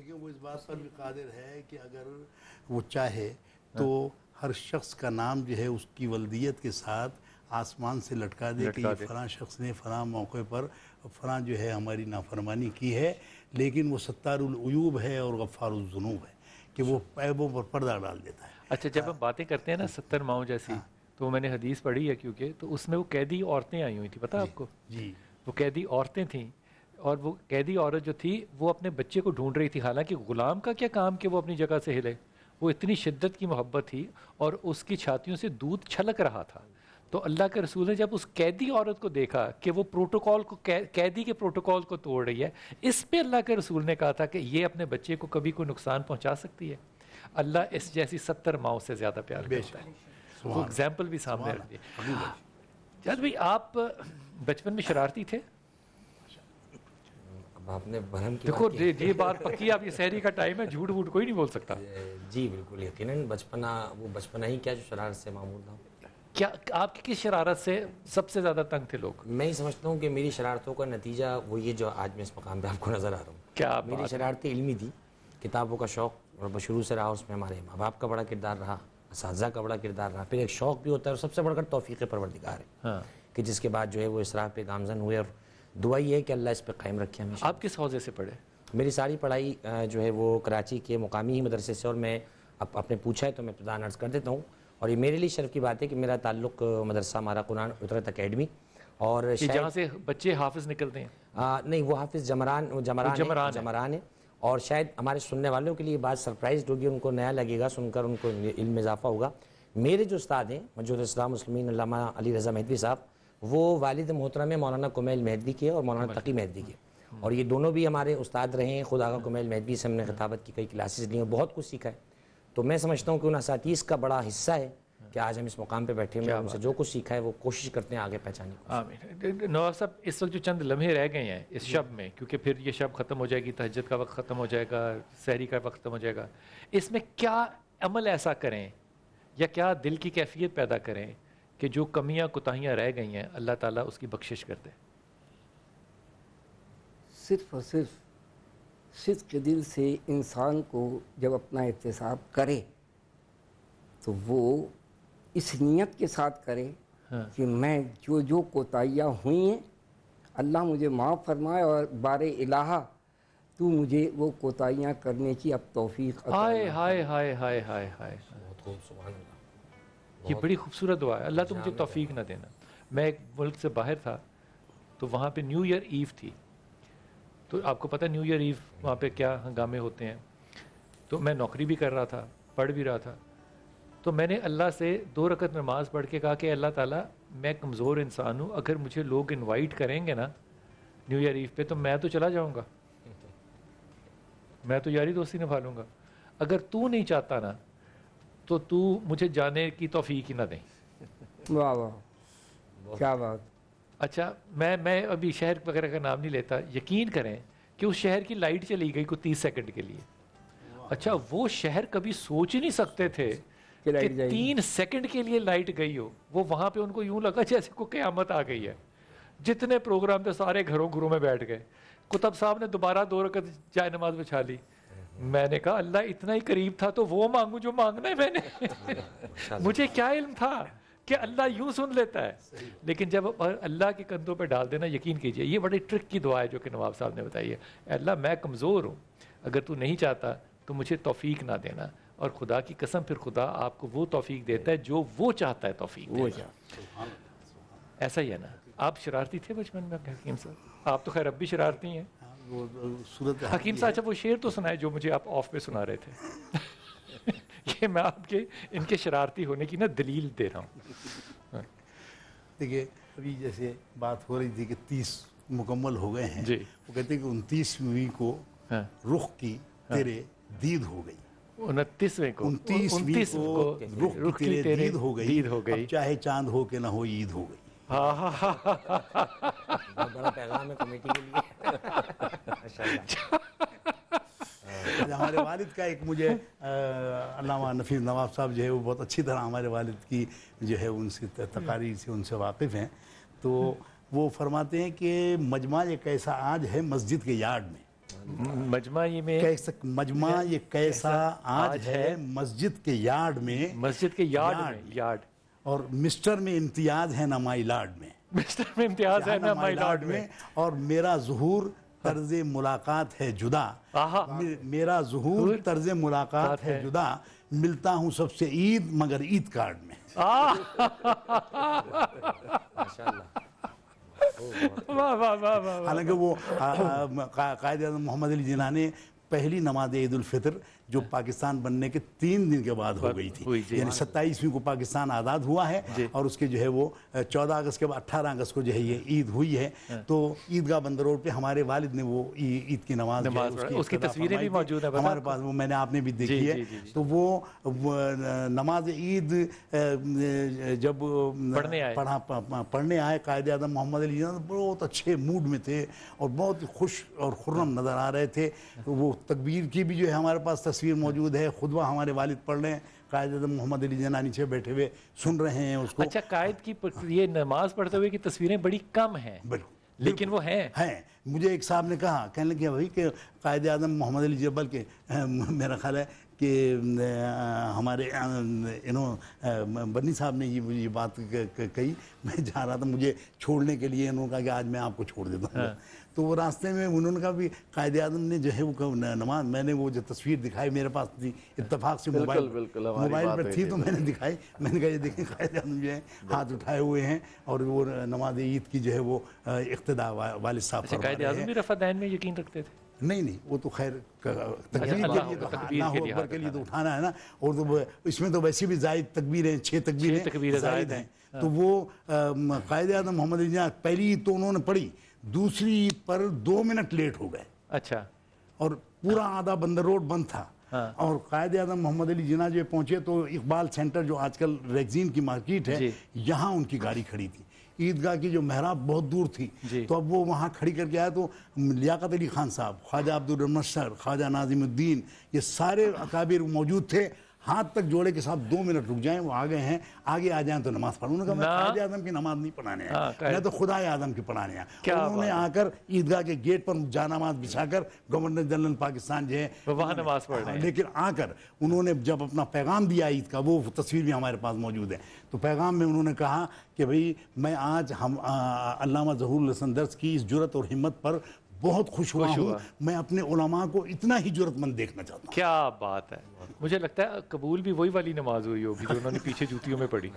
لیکن وہ اس بات پر بھی قادر ہے کہ اگر وہ چاہے تو ہر شخص کا نام جو ہے اس کی ولدیت کے ساتھ آسمان سے لٹکا دے کہ یہ فلاں شخص نے فلاں موقع پر فلاں جو ہے ہماری نافرمانی کی ہے، لیکن وہ ستار العیوب ہے اور غفار الذنوب ہے کہ وہ عیبوں پر پردہ ڈال دیتا ہے۔ اچھا، جب ہم باتیں کرتے ہیں نا 70 ماؤں جیسی، تو میں نے حدیث پڑھی ہے کیونکہ، تو اس میں وہ قیدی عورتیں آئی ہوئی تھیں، پتہ آپ کو؟ جی، وہ قیدی عورتیں تھیں، اور وہ قیدی عورت جو تھی وہ اپنے بچے کو ڈھونڈ رہی تھی، حالانکہ غلام کا کیا کام کہ وہ اپنی جگہ سے ہلے، وہ اتنی شدت کی محبت تھی اور اس کی چھاتیوں سے دودھ چھلک رہا تھا۔ تو اللہ کے رسول نے جب اس قیدی عورت کو دیکھا کہ وہ پروٹوکول کو، قیدی کے پروٹوکول کو توڑ رہی ہے، اس پہ اللہ کے رسول نے کہا تھا کہ یہ اپنے بچے کو کبھی کوئی نقصان پہنچا سکتی ہے؟ اللہ اس جیسی 70 ماؤں سے زیادہ پیار کرتا ہے۔ وہ اگزامپل بھی سامنے رکھ دی۔ جد بھائی، آپ بچپن میں شرارتی تھے؟ آپ نے برہم کی دیکھو یہ بات پکی، آپ یہ سحری کا ٹائم ہے، جھوٹ ووٹ کوئی نہیں بول سکتا۔ جی بالکل یقیناً، بچپنا وہ بچپنا ہی کیا جو شرارت سے معمور تھا۔ کیا آپ کی کس شرارت سے سب سے زیادہ تنگ تھے لوگ؟ میں ہی سمجھتا ہوں کہ میری شرارتوں کا نتیجہ وہ یہ جو آج میں اس مقام پہ آپ کو نظر آ رہا ہوں۔ کیا میری شرارتیں علمی تھی، کتابوں کا شوق اور بشروع سے رہا، اس میں ہمارے ماں باپ کا بڑا کردار رہا، اساتذہ کا بڑا کردار رہا، پھر ایک شوق بھی ہوتا ہے اور سب سے بڑھ کر توفیق پروردگار ہے کہ جس کے بعد جو ہے وہ اسراف پہ گامزن ہوئے، اور دعا یہ ہے کہ اللہ اس پہ قائم رکھے ہمیشہ۔ آپ کس حوزے سے پڑھے؟ میری ساری پڑھائی جو ہے وہ کراچی کے مقامی ہی مدرسے سے، اور میں آپ نے پوچھا ہے تو میں ابتداً عرض کر دیتا ہوں، اور یہ میرے لیے شرف کی بات ہے کہ میرا تعلق مدرسہ ہمارا قرآن فطرت اکیڈمی، اور جہاں سے بچے حافظ نکلتے ہیں؟ نہیں، وہ حافظ جمران ہے، اور شاید ہمارے سننے والوں کے لیے بات سرپرائزڈ ہوگی، ان کو نیا لگے گا سن کر، ان کو علم میں اضافہ ہوگا۔ میرے جو استاد ہیں موجود اسلام مسلمین علامہ علی رضا مہدوی صاحب، وہ والد محترم مولانا کمیل مہدوی کے اور مولانا تقی مہدوی کے، اور یہ دونوں بھی ہمارے استاد رہے ہیں۔ خود آغا کمیل مہدوی سے ہم نے خطابت کی کئی کلاسز لی اور بہت کچھ سیکھا ہے، تو میں سمجھتا ہوں کہ ان اساتذہ کا بڑا حصہ ہے کہ آج ہم اس مقام پہ بیٹھے ہیں، ان سے جو کچھ سیکھا ہے وہ کوشش کرتے ہیں آگے پہچانے کی۔ آمین۔ نواب صاحب، اس وقت جو چند لمحے رہ گئے ہیں اس شب میں، کیونکہ پھر یہ شب ختم ہو جائے گی، تہجد کا وقت ختم ہو جائے گا، سحری کا وقت ختم ہو جائے گا، اس میں کیا عمل ایسا کریں یا کیا دل کی کیفیت پیدا کریں کہ جو کمیاں کوتاہیاں رہ گئی ہیں اللہ تعالیٰ اس کی بخشش کر دے؟ صرف اور صرف صدق کے دل سے انسان کو جب اپنا احتساب کرے تو وہ اس نیت کے ساتھ کرے کہ میں جو کوتاہیاں ہوئی ہیں اللہ مجھے معاف فرمائے، اور بار الہ تو مجھے وہ کوتاہیاں کرنے کی اب توفیق عطا ہائے ہائے ہائے ہائے ہائے ہائے، بہت خوب، سبحان اللہ۔ یہ بڑی خوبصورت دعا ہے، اللہ تو مجھے توفیق نہ دینا۔ میں ایک ملک سے باہر تھا، تو وہاں پہ نیو ایئر ایو تھی، تو آپ کو پتہ نیو ایئر ایو وہاں پہ کیا ہنگامے ہوتے ہیں، تو میں نوکری بھی کر رہا تھا، پڑھ بھی رہا تھا، تو میں نے اللہ سے 2 رکعت نماز پڑھ کے کہا کہ اللہ تعالیٰ میں کمزور انسان ہوں، اگر مجھے لوگ انوائٹ کریں گے نا نیو ایئر ایو پہ تو میں تو چلا جاؤں گا، میں تو یاری دوستی نبھا لوں گا، اگر تو نہیں چاہتا نا تو تو مجھے جانے کی توفیق ہی نہ دیں۔ واہ واہ، کیا بات۔ اچھا، میں ابھی شہر وغیرہ کا نام نہیں لیتا، یقین کریں کہ اس شہر کی لائٹ چلی گئی کوئی 30 سیکنڈ کے لیے۔ اچھا، وہ شہر کبھی سوچ ہی نہیں سکتے تھے کہ 3 سیکنڈ کے لیے لائٹ گئی ہو، وہ وہاں پہ ان کو یوں لگا جیسے کوئی قیامت آ گئی ہے۔ جتنے پروگرام تھے سارے گھروں میں بیٹھ گئے۔ کتب صاحب نے دوبارہ 2 رکعت جائے نماز بچھا لی۔ میں نے کہا اللہ اتنا ہی قریب تھا تو وہ مانگوں جو مانگنا ہے میں نے، مجھے کیا علم تھا کہ اللہ یوں سن لیتا ہے۔ لیکن جب اللہ کے کندھوں پہ ڈال دینا، یقین کیجئے یہ بڑی ٹرک کی دعا ہے جو کہ نواب صاحب نے بتائی ہے، اللہ میں کمزور ہوں، اگر تو نہیں چاہتا تو مجھے توفیق نہ دینا، اور خدا کی قسم پھر خدا آپ کو وہ توفیق دیتا ہے جو وہ چاہتا ہے توفیق دیتا۔ ایسا ہی ہے نا؟ آپ شرارتی تھے بچپن میں حکیم صاحب؟ آپ تو خیر اب بھی شرارتی ہیں حکیم صاحب۔ اچھا وہ شعر تو سنائے جو مجھے آپ آف پہ سنا رہے تھے، یہ میں آپ کے ان کے شرارتی ہونے کی نا دلیل دے رہا ہوں۔ دیکھیے ابھی جیسے بات ہو رہی تھی کہ 30 مکمل ہو گئے ہیں، وہ کہتے ہیں کہ 29ویں کو رخ کی تیرے دید ہو گئی، 29ویں کو 29ویں کو رخ کی تیرے دید ہو گئی، اب چاہے چاند ہو کہ نہ ہو عید ہو گئی۔ بہت بڑا پیغام ہے کمیٹی کے لیے۔ ہمارے والد کا ایک مجھے علامہ نفیس نواب صاحب جو ہے وہ بہت اچھی طرح ہمارے والد کی جو ہے ان سے تقاریر سے ان سے واقف ہیں، تو وہ فرماتے ہیں کہ مجمع ایک ایسا آج ہے مسجد کے یارڈ میں مجمع یہ میں مجمع یہ کیسا آج ہے مسجد کے یارڈ میں، مسجد کے یارڈ، اور مسٹر میں امتیاز ہے نا مائی لارڈ میں، مسٹر میں امتیاز ہے نا مائی لارڈ میں، اور میرا ظہور طرز ملاقات ہے جدا، میرا ظہور طرز ملاقات ہے جدا، ملتا ہوں سب سے عید مگر عید کارڈ میں۔ حالانکہ وہ قائد اعظم محمد علی جناح نے پہلی نماز عید الفطر جو پاکستان بننے کے 3 دن کے بعد ہو گئی تھی، یعنی 27ویں کو پاکستان آزاد ہوا ہے اور اس کے جو ہے وہ 14 اگست کے بعد 18 اگست کو جو ہے یہ عید ہوئی ہے، تو عیدگاہ بندر روڈ پہ ہمارے والد نے وہ عید کی نماز اس کی تصویریں بھی موجود ہیں ہمارے پاس، وہ میں نے آپ نے بھی دیکھی ہے۔ تو وہ نماز عید جب پڑھنے آئے قائد اعظم محمد علی جناح بہت اچھے موڈ میں تھے اور بہت خوش اور خرم نظر آ رہے تھے۔ وہ تکبیر کی بھی جو ہے ہمارے پاس تصویر موجود ہے، خطبہ ہمارے والد پڑھ رہے ہیں، قائد اعظم محمد علی جناح نیچے بیٹھے ہوئے سن رہے ہیں اس کو۔ اچھا، قائد کی یہ نماز پڑھتے ہوئے کی تصویریں بڑی کم ہیں لیکن وہ ہیں۔ مجھے ایک صاحب نے کہا، کہنے لگے بھائی کہ قائد اعظم محمد علی جناح، بلکہ میرا خیال ہے کہ ہمارے بنی صاحب نے یہ بات کہی، میں جا رہا تھا مجھے چھوڑنے کے لیے، انہوں نے کہا کہ آج میں آپ کو چھوڑ دیتا ہوں، تو وہ راستے میں انہوں نے کہا بھی قائد اعظم نے جو ہے وہ نماز، میں نے وہ جو تصویر دکھائی میرے پاس تھی، اتفاق سے موبائل پر تھی تو میں نے دکھائی، میں نے کہا یہ دیکھیں قائد اعظم جو ہے ہاتھ اٹھائے ہوئے ہیں اور وہ نماز عید کی جو ہے وہ اقتدا والد صاحب فرما رہے ہیں۔ قائد اعظم بھی رفع دین میں یقین رکھتے تھے؟ نہیں، وہ تو خیر تکبیر کے لیے تو اللہ اکبر کے لیے تو اٹھانا ہے نا، اور تو اس میں تو ویسے بھی زائد تکبیریں 6 تکبیریں زائد ہیں، تو وہ قائد اعظم محمد علی جناح پہلی عید تو انہوں نے پڑھی، دوسری عید پر 2 منٹ لیٹ ہو گئے، اچھا، اور پورا آدھا بندر روڈ بند تھا، اور قائد اعظم محمد علی جناح جو پہنچے تو اقبال سینٹر جو آج کل ریگزین کی مارکیٹ ہے یہاں ان کی گاڑی کھڑی تھی، عیدگاہ کی جو محراب بہت دور تھی تو اب وہ وہاں کھڑی کر کے آیا، تو لیاقت علی خان صاحب، خواجہ عبدالرحمن سر، خواجہ ناظم الدین، یہ سارے اکابر موجود تھے، ہاتھ تک جوڑے کے ساتھ 2 منٹ رک جائیں، وہ آگے ہیں، آگے آ جائیں تو نماز پڑھوں۔ انہوں نے کہا میں قائد اعظم کی نماز نہیں پڑھانے آیا، میں تو خدا اعظم کی پڑھانے آیا۔ انہوں نے آ کر عیدگاہ کے گیٹ پر جانماز بچھا کر گورنر جنرل پاکستان جو ہے وہاں نماز پڑھ رہے ہیں، لیکن آ کر انہوں نے جب اپنا پیغام دیا عید کا، وہ تصویر بھی ہمارے پاس موجود ہے، تو پیغام میں انہوں نے کہا کہ بھئی میں آج علامہ ظہور الحسن درس کی اس جرأت اور ہمت پر بہت خوش ہوا ہوں، میں اپنے علماء کو اتنا ہی جرأت مند دیکھنا چاہتا ہوں۔ کیا بات ہے، مجھے لگتا ہے قبول بھی وہی والی نماز ہوئی ہوگی جو انہوں نے پیچھے جوتیوں میں پڑھی۔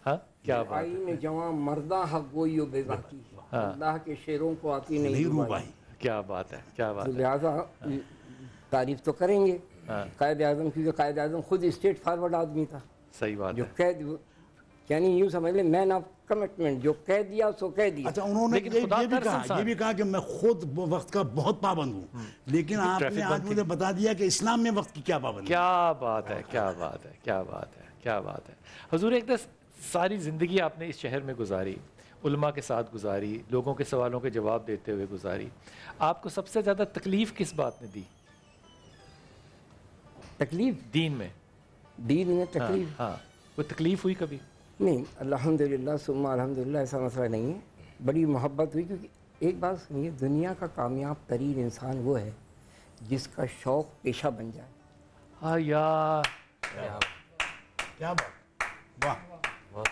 ہاں، کیا بات ہے، جواں مردہ حق گوئی و بے باکی، اللہ کے شعروں کو آتی نہیں روبائی، کیا بات ہے، کیا بات ہے۔ لہٰذا تعریف تو کریں گے قائد اعظم کی، کیونکہ قائد اعظم خود اسٹیٹ فارورڈ آدمی تھا، صحیح بات جو یعنی یوں سمجھ لیں مین آف کمٹمنٹ، جو کہہ دیا سو کہہ دیا۔ اچھا، انہوں نے یہ بھی کہا کہ میں خود وقت کا بہت پابند ہوں، لیکن آپ نے آج مجھے بتا دیا کہ اسلام میں وقت کی کیا پابندی۔ کیا بات ہے، کیا بات ہے، کیا بات ہے، کیا بات ہے۔ حضور، ایک ساری زندگی آپ نے اس شہر میں گزاری، علماء کے ساتھ گزاری، لوگوں کے سوالوں کے جواب دیتے ہوئے گزاری، آپ کو سب سے زیادہ تکلیف کس بات نے دی؟ تکلیف دین میں؟ دین میں تکلیف؟ ہاں، کوئی تکلیف ہوئی کبھی؟ نہیں، الحمدللہ ثم الحمدللہ، ایسا مسئلہ نہیں ہے، بڑی محبت ہوئی، کیونکہ ایک بات سنیے، دنیا کا کامیاب ترین انسان وہ ہے جس کا شوق پیشہ بن جائے۔ ہاں یار، کیا بات، واہ،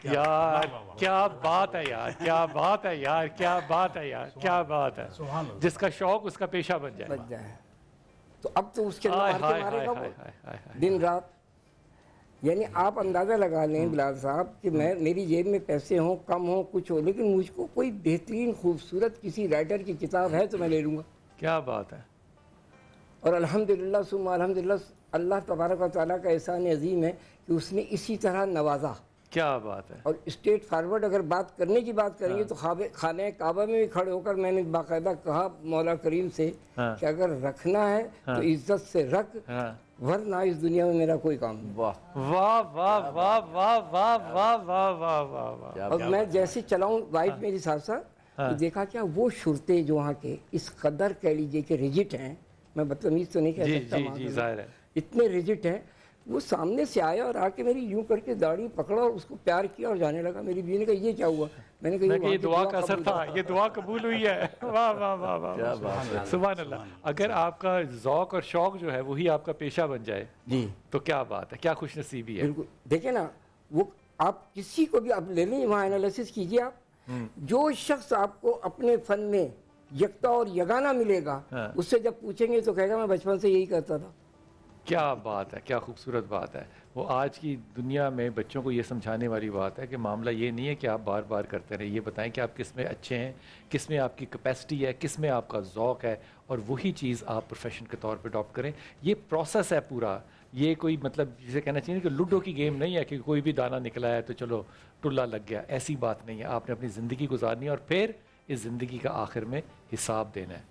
یار کیا بات ہے، یار کیا بات ہے، یار کیا بات ہے، یار کیا بات ہے، جس کا شوق اس کا پیشہ بن جائے، تو اب تو اس کے مارے گا وہ دن رات۔ یعنی آپ اندازہ لگا لیں بلال صاحب کہ میری جیب میں پیسے ہوں، کم ہوں، کچھ ہو، لیکن مجھ کو کوئی بہترین خوبصورت کسی رائٹر کی کتاب ہے تو میں لے لوں گا۔ کیا بات ہے۔ اور الحمدللہ ثم الحمدللہ، اللہ تبارک و تعالیٰ کا احسان عظیم ہے کہ اس نے اسی طرح نوازا۔ کیا بات ہے۔ اور اسٹیٹ فارورڈ اگر بات کرنے کی بات کریں گے تو خانہ کعبہ میں بھی کھڑے ہو کر میں نے باقاعدہ کہا مولا کریم سے کہ اگر رکھنا ہے تو عزت سے رکھ، ورنہ اس دنیا میں میرا کوئی کام نہیں۔ واہ واہ واہ واہ واہ واہ واہ واہ واہ واہ واہ۔ اور میں جیسے چلاؤں وائٹ میری ساتھ ساتھ تو دیکھا کیا وہ شرطے جو وہاں کے اس قدر کہہ لیجئے کہ ریجٹ ہیں، میں بدتمیز تو نہیں کہہ سکتا، اتنے ریجٹ ہیں، وہ سامنے سے آیا اور آ کے میری یوں کر کے داڑھی پکڑا اور اس کو پیار کیا اور جانے لگا. میری بیوی نے کہا یہ کیا ہوا؟ میں نے کہا یہ دعا کا اثر تھا, یہ دعا قبول ہوئی ہے. واہ واہ واہ واہ, سبحان اللہ. اگر آپ کا ذوق اور شوق جو ہے وہی آپ کا پیشہ بن جائے جی تو کیا بات ہے, کیا خوش نصیبی ہے. بالکل. دیکھیں نا, وہ آپ کسی کو بھی اب لے لیں, وہاں انالیسس کیجیے آپ, جو شخص آپ کو اپنے فن میں یکتا اور یگانہ ملے گا, اس سے جب پوچھیں گے تو کہے گا میں بچپن سے یہی کرتا تھا. کیا بات ہے, کیا خوبصورت بات ہے. وہ آج کی دنیا میں بچوں کو یہ سمجھانے والی بات ہے کہ معاملہ یہ نہیں ہے کہ آپ بار بار کرتے رہیں, یہ بتائیں کہ آپ کس میں اچھے ہیں, کس میں آپ کی کیپیسٹی ہے, کس میں آپ کا ذوق ہے, اور وہی چیز آپ پروفیشن کے طور پہ اڈاپٹ کریں. یہ پروسیس ہے پورا. یہ کوئی مطلب جسے کہنا چاہیے کہ لوڈو کی گیم نہیں ہے کہ کوئی بھی دانہ نکلا ہے تو چلو ٹلا لگ گیا. ایسی بات نہیں ہے. آپ نے اپنی زندگی گزارنی ہے اور پھر اس زندگی کا آخر میں حساب دینا ہے.